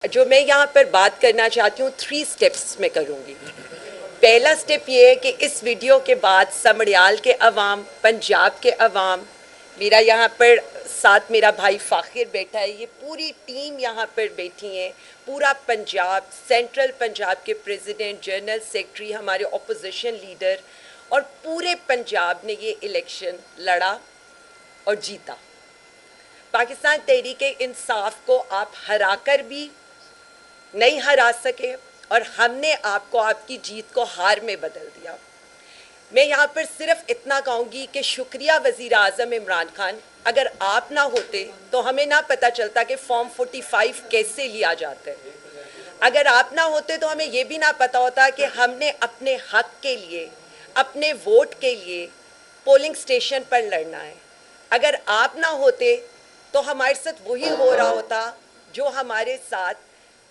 जो मैं यहाँ पर बात करना चाहती हूँ 3 स्टेप्स में करूँगी। पहला स्टेप ये है कि इस वीडियो के बाद समड़ियाल के अवाम, पंजाब के अवाम, मेरा यहाँ पर साथ मेरा भाई फ़ाखिर बैठा है, ये पूरी टीम यहाँ पर बैठी है, पूरा पंजाब, सेंट्रल पंजाब के प्रेसिडेंट, जनरल सेक्रेटरी, हमारे अपोजिशन लीडर और पूरे पंजाब ने ये इलेक्शन लड़ा और जीता। पाकिस्तान तहरीक इंसाफ को आप हराकर भी नहीं हरा सके और हमने आपको आपकी जीत को हार में बदल दिया। मैं यहाँ पर सिर्फ इतना कहूँगी कि शुक्रिया वज़ीर आज़म इमरान खान, अगर आप ना होते तो हमें ना पता चलता कि फॉर्म 45 कैसे लिया जाता है। अगर आप ना होते तो हमें ये भी ना पता होता कि हमने अपने हक के लिए, अपने वोट के लिए पोलिंग स्टेशन पर लड़ना है। अगर आप ना होते तो हमारे साथ वही हो रहा होता जो हमारे साथ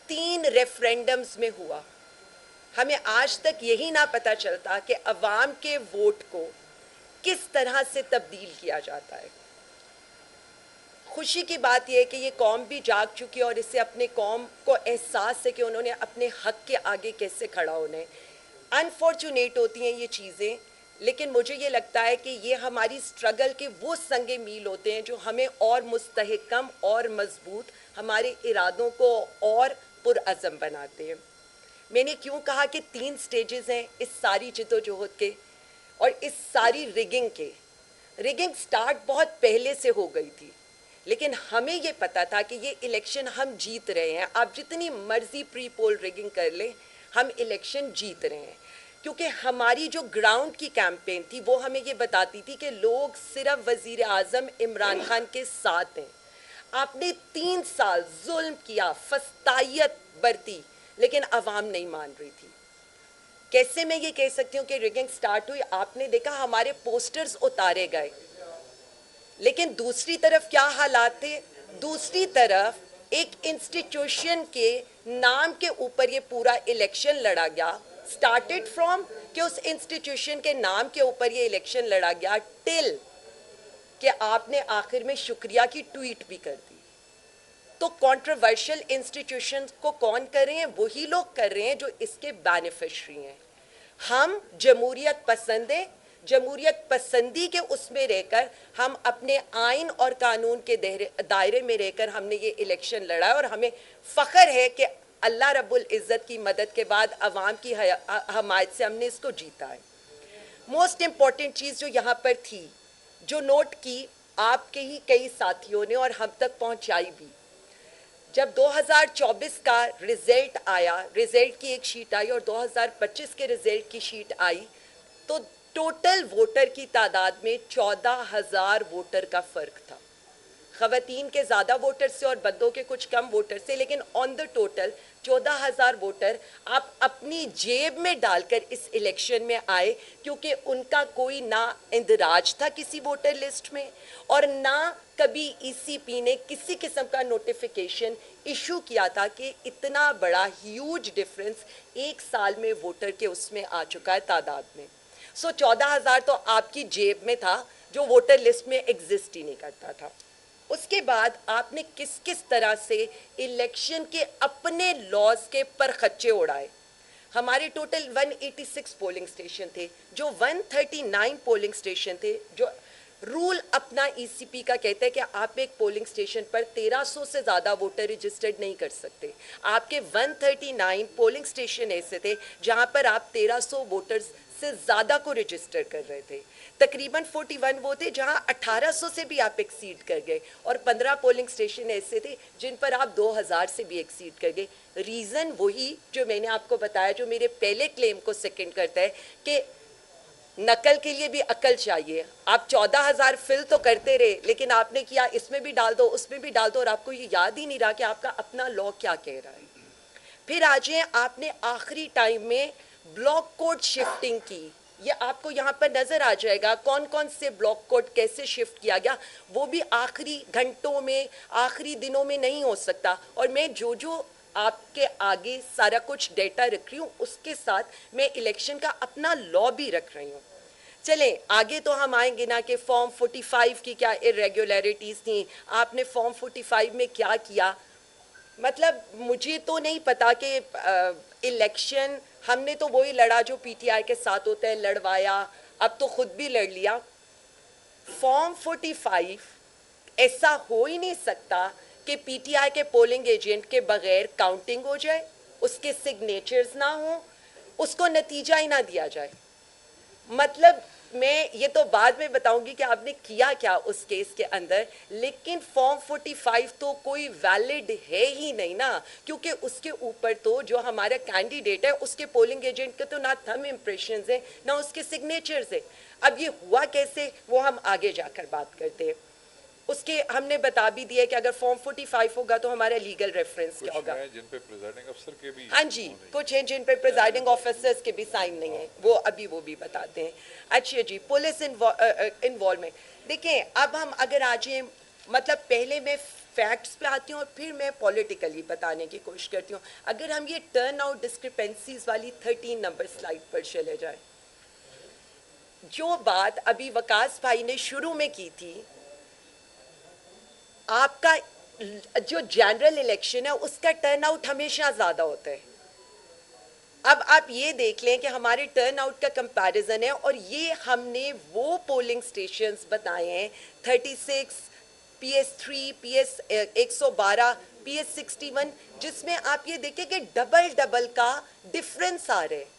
3 रेफरेंडम्स में हुआ। हमें आज तक यही ना पता चलता कि अवाम के वोट को किस तरह से तब्दील किया जाता है। खुशी की बात यह है कि ये कौम भी जाग चुकी है और इससे अपने कौम को एहसास है कि उन्होंने अपने हक के आगे कैसे खड़ा होना है। अनफॉर्चुनेट होती हैं ये चीज़ें, लेकिन मुझे ये लगता है कि ये हमारी स्ट्रगल के वो संगे मील होते हैं जो हमें और मुस्तहकम और मजबूत, हमारे इरादों को और पुरअज़म बनाते हैं। मैंने क्यों कहा कि 3 स्टेजेस हैं इस सारी जद्दोजहद के और इस सारी रिगिंग के। रिगिंग स्टार्ट बहुत पहले से हो गई थी, लेकिन हमें ये पता था कि ये इलेक्शन हम जीत रहे हैं। आप जितनी मर्जी प्री पोल रिगिंग कर लें, हम इलेक्शन जीत रहे हैं, क्योंकि हमारी जो ग्राउंड की कैंपेन थी वो हमें ये बताती थी कि लोग सिर्फ वज़ीर आज़म इमरान खान के साथ हैं। आपने 3 साल जुल्म किया, फस्तायत बरती, लेकिन अवाम नहीं मान रही थी। कैसे मैं ये कह सकती हूँ कि रिगिंग स्टार्ट हुई? आपने देखा हमारे पोस्टर्स उतारे गए, लेकिन दूसरी तरफ क्या हालात थे? दूसरी तरफ एक इंस्टीट्यूशन के नाम के ऊपर ये पूरा इलेक्शन लड़ा गया। स्टार्टेड फ्रॉम कि उस इंस्टीट्यूशन के नाम के ऊपर ये इलेक्शन लड़ा गया, टिल कि आपने आखिर में शुक्रिया की ट्वीट भी कर दी। तो कंट्रोवर्शियल इंस्टीट्यूशंस को कौन कर रहे हैं? वही लोग कर रहे हैं जो इसके बेनिफिशरी हैं। हम जमहूरियत पसंद हैं, जमहूरियत पसंदी के उसमें रहकर हम अपने आइन और कानून के दायरे में रहकर हमने ये इलेक्शन लड़ा और हमें फ़ख्र है कि अल्लाह रब्बुल इज़्ज़त की मदद के बाद अवाम की हमायत से हमने इसको जीता है। मोस्ट इम्पॉर्टेंट चीज़ जो यहाँ पर थी, जो नोट की आपके ही कई साथियों ने और हम तक पहुँचाई भी, जब 2024 का रिज़ल्ट आया, रिज़ल्ट की एक शीट आई और 2025 के रिज़ल्ट की शीट आई, तो टोटल वोटर की तादाद में 14,000 वोटर का फ़र्क था। ख़वातीन के ज़्यादा वोटर से और बंदों के कुछ कम वोटर से, लेकिन ऑन द टोटल 14,000 वोटर आप अपनी जेब में डालकर इस इलेक्शन में आए, क्योंकि उनका कोई ना इंदराज था किसी वोटर लिस्ट में और ना कभी ईसीपी ने किसी किस्म का नोटिफिकेशन इशू किया था कि इतना बड़ा ह्यूज डिफरेंस एक साल में वोटर के उसमें आ चुका है तादाद में। सो 14,000 तो आपकी जेब में था जो वोटर लिस्ट में एग्जिस्ट ही नहीं करता था। उसके बाद आपने किस किस तरह से इलेक्शन के अपने लॉज के पर खच्चे उड़ाए। हमारे टोटल 186 पोलिंग स्टेशन थे, जो 139 पोलिंग स्टेशन थे, जो रूल अपना ईसीपी का कहता है कि आप एक पोलिंग स्टेशन पर 1300 से ज़्यादा वोटर रजिस्टर्ड नहीं कर सकते। आपके 139 पोलिंग स्टेशन ऐसे थे जहां पर आप 1300 वोटर्स से ज़्यादा को रजिस्टर कर रहे थे। तकरीबन 41 वो थे जहां 1800 से भी आप एक्सीड कर गए और 15 पोलिंग स्टेशन ऐसे थे जिन पर आप 2000 से भी एक्सीड कर गए। रीज़न वही जो मैंने आपको बताया, जो मेरे पहले क्लेम को सेकंड करता है कि नकल के लिए भी अकल चाहिए। आप 14,000 फिल तो करते रहे, लेकिन आपने किया इसमें भी डाल दो, उसमें भी डाल दो, और आपको ये याद ही नहीं रहा कि आपका अपना लॉ क्या कह रहा है। फिर आ जाए, आपने आखिरी टाइम में ब्लॉक कोड शिफ्टिंग की। ये आपको यहाँ पर नज़र आ जाएगा कौन कौन से ब्लॉक कोड कैसे शिफ्ट किया गया। वो भी आखिरी घंटों में, आखिरी दिनों में नहीं हो सकता। और मैं जो आपके आगे सारा कुछ डेटा रख रही हूँ, उसके साथ मैं इलेक्शन का अपना लॉ भी रख रही हूँ। चलें आगे तो हम आएंगे ना कि फॉर्म 45 की क्या इरेगुलरिटीज़ थी, आपने फॉर्म 45 में क्या किया। मतलब मुझे तो नहीं पता कि इलेक्शन हमने तो वही लड़ा जो पीटीआई के साथ होता है, लड़वाया, अब तो खुद भी लड़ लिया। फॉर्म 45 ऐसा हो ही नहीं सकता कि पीटीआई के पोलिंग एजेंट के बगैर काउंटिंग हो जाए, उसके सिग्नेचर्स ना हो, उसको नतीजा ही ना दिया जाए। मतलब मैं ये तो बाद में बताऊंगी कि आपने किया क्या उस केस के अंदर, लेकिन फॉर्म 45 तो कोई वैलिड है ही नहीं ना, क्योंकि उसके ऊपर तो जो हमारा कैंडिडेट है उसके पोलिंग एजेंट के तो ना थंब इम्प्रेशंस है ना उसके सिग्नेचर्स है। अब ये हुआ कैसे वो हम आगे जाकर बात करते हैं। उसके हमने बता भी दिया कि अगर फॉर्म 45 होगा तो हमारा लीगल रेफरेंस क्या होगा। जिन पे प्रिजाइडिंग अफसर के भी हाँ जी, कुछ हैं जिन पे प्रिजाइडिंग ऑफिसर्स के भी साइन नहीं है, वो अभी वो भी बताते हैं। अच्छा जी, पुलिस इन्वॉल्वमेंट। देखिए अब हम अगर आ जाए, मतलब पहले मैं फैक्ट्स पे आती हूँ और फिर मैं पॉलिटिकली बताने की कोशिश करती हूँ। अगर हम ये टर्न आउट डिस्क्रिपेंसीज वाली 13 नंबर स्लाइड पर चले जाए, जो बात अभी वकास भाई ने शुरू में की थी, आपका जो जनरल इलेक्शन है उसका टर्नआउट हमेशा ज़्यादा होता है। अब आप ये देख लें कि हमारे टर्नआउट का कंपैरिजन है, और ये हमने वो पोलिंग स्टेशंस बताए हैं 36, PS3, PS 112, PS 61, जिसमें आप ये देखें कि डबल डबल का डिफरेंस आ रहा है।